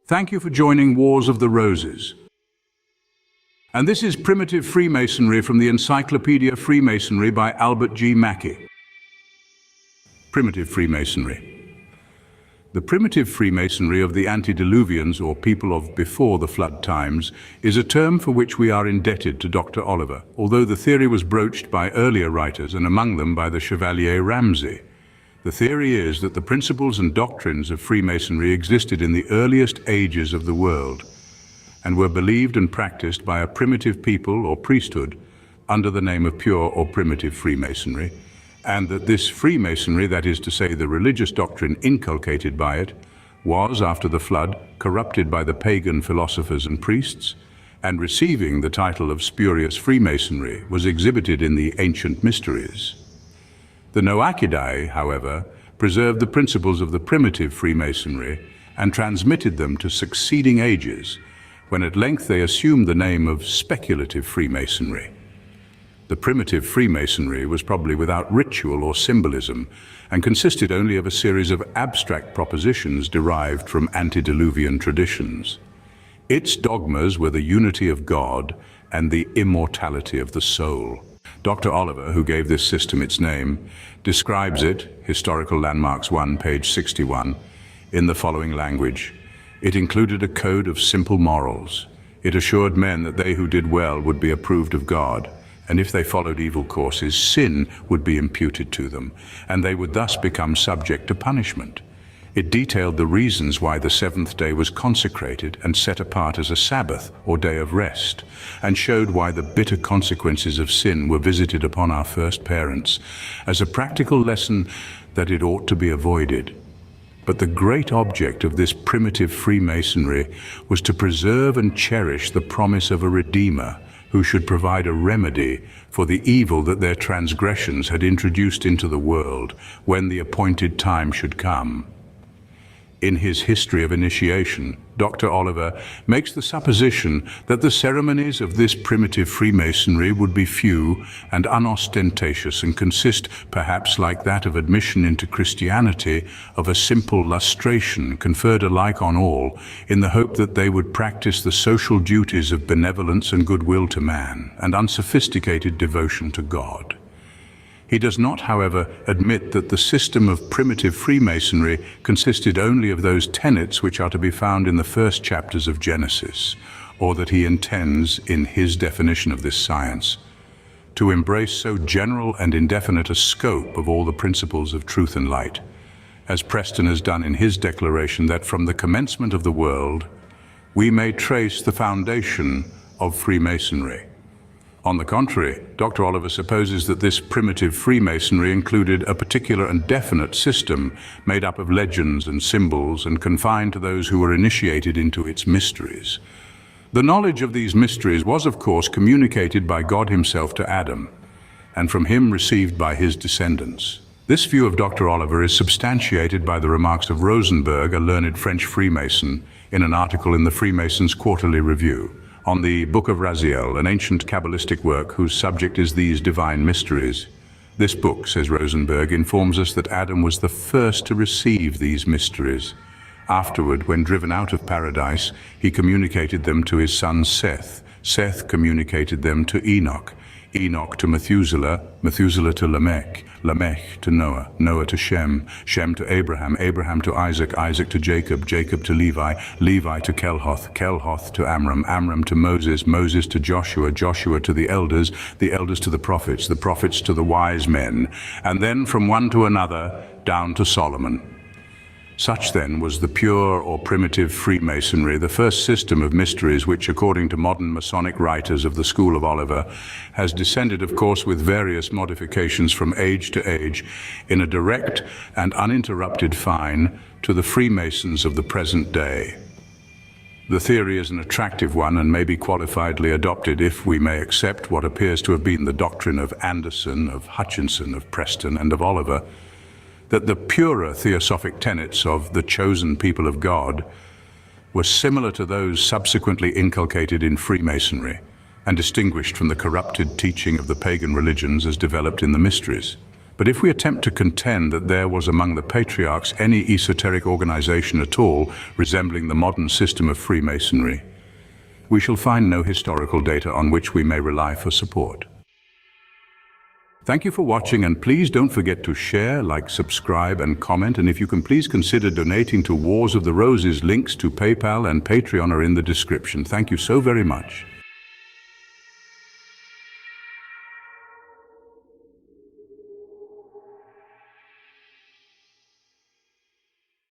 Thank you for joining Wars of the Roses. And this is Primitive Freemasonry from the Encyclopedia of Freemasonry by Albert G. Mackey. Primitive Freemasonry. The primitive Freemasonry of the antediluvians, or people of before the flood times, is a term for which we are indebted to Dr. Oliver, although the theory was broached by earlier writers and among them by the Chevalier Ramsay. The theory is that the principles and doctrines of Freemasonry existed in the earliest ages of the world and were believed and practiced by a primitive people or priesthood under the name of pure or primitive Freemasonry, and that this Freemasonry, that is to say the religious doctrine inculcated by it, was, after the flood, corrupted by the pagan philosophers and priests, and receiving the title of Spurious Freemasonry, was exhibited in the ancient mysteries. The Noachidae, however, preserved the principles of the primitive Freemasonry and transmitted them to succeeding ages, when at length they assumed the name of Speculative Freemasonry. The primitive Freemasonry was probably without ritual or symbolism and consisted only of a series of abstract propositions derived from antediluvian traditions. Its dogmas were the unity of God and the immortality of the soul. Dr. Oliver, who gave this system its name, describes it, Historical Landmarks 1, page 61, in the following language. It included a code of simple morals. It assured men that they who did well would be approved of God, and if they followed evil courses, sin would be imputed to them, and they would thus become subject to punishment. It detailed the reasons why the seventh day was consecrated and set apart as a Sabbath or day of rest, and showed why the bitter consequences of sin were visited upon our first parents, as a practical lesson that it ought to be avoided. But the great object of this primitive Freemasonry was to preserve and cherish the promise of a Redeemer who should provide a remedy for the evil that their transgressions had introduced into the world when the appointed time should come. In his History of Initiation, Dr. Oliver makes the supposition that the ceremonies of this primitive Freemasonry would be few and unostentatious and consist, perhaps like that of admission into Christianity, of a simple lustration conferred alike on all, in the hope that they would practice the social duties of benevolence and goodwill to man, and unsophisticated devotion to God. He does not, however, admit that the system of primitive Freemasonry consisted only of those tenets which are to be found in the first chapters of Genesis, or that he intends, in his definition of this science, to embrace so general and indefinite a scope of all the principles of truth and light, as Preston has done in his declaration that from the commencement of the world, we may trace the foundation of Freemasonry. On the contrary, Dr. Oliver supposes that this primitive Freemasonry included a particular and definite system made up of legends and symbols and confined to those who were initiated into its mysteries. The knowledge of these mysteries was, of course, communicated by God himself to Adam, and from him received by his descendants. This view of Dr. Oliver is substantiated by the remarks of Rosenberg, a learned French Freemason, in an article in the Freemasons' Quarterly Review, on the Book of Raziel, an ancient Kabbalistic work whose subject is these divine mysteries. This book, says Rosenberg, informs us that Adam was the first to receive these mysteries. Afterward, when driven out of paradise, he communicated them to his son Seth. Seth communicated them to Enoch, Enoch to Methuselah, Methuselah to Lamech, Lamech to Noah, Noah to Shem, Shem to Abraham, Abraham to Isaac, Isaac to Jacob, Jacob to Levi, Levi to Kelhoth, Kelhoth to Amram, Amram to Moses, Moses to Joshua, Joshua to the elders to the prophets to the wise men, and then from one to another down to Solomon. Such then was the pure or primitive Freemasonry, the first system of mysteries which, according to modern Masonic writers of the School of Oliver, has descended, of course, with various modifications from age to age, in a direct and uninterrupted fine to the Freemasons of the present day. The theory is an attractive one and may be qualifiedly adopted if we may accept what appears to have been the doctrine of Anderson, of Hutchinson, of Preston, and of Oliver, that the purer theosophic tenets of the chosen people of God were similar to those subsequently inculcated in Freemasonry and distinguished from the corrupted teaching of the pagan religions as developed in the mysteries. But if we attempt to contend that there was among the patriarchs any esoteric organization at all resembling the modern system of Freemasonry, we shall find no historical data on which we may rely for support. Thank you for watching, and please don't forget to share, like, subscribe and comment, and if you can please consider donating to Wars of the Roses. Links to PayPal and Patreon are in the description. Thank you so very much.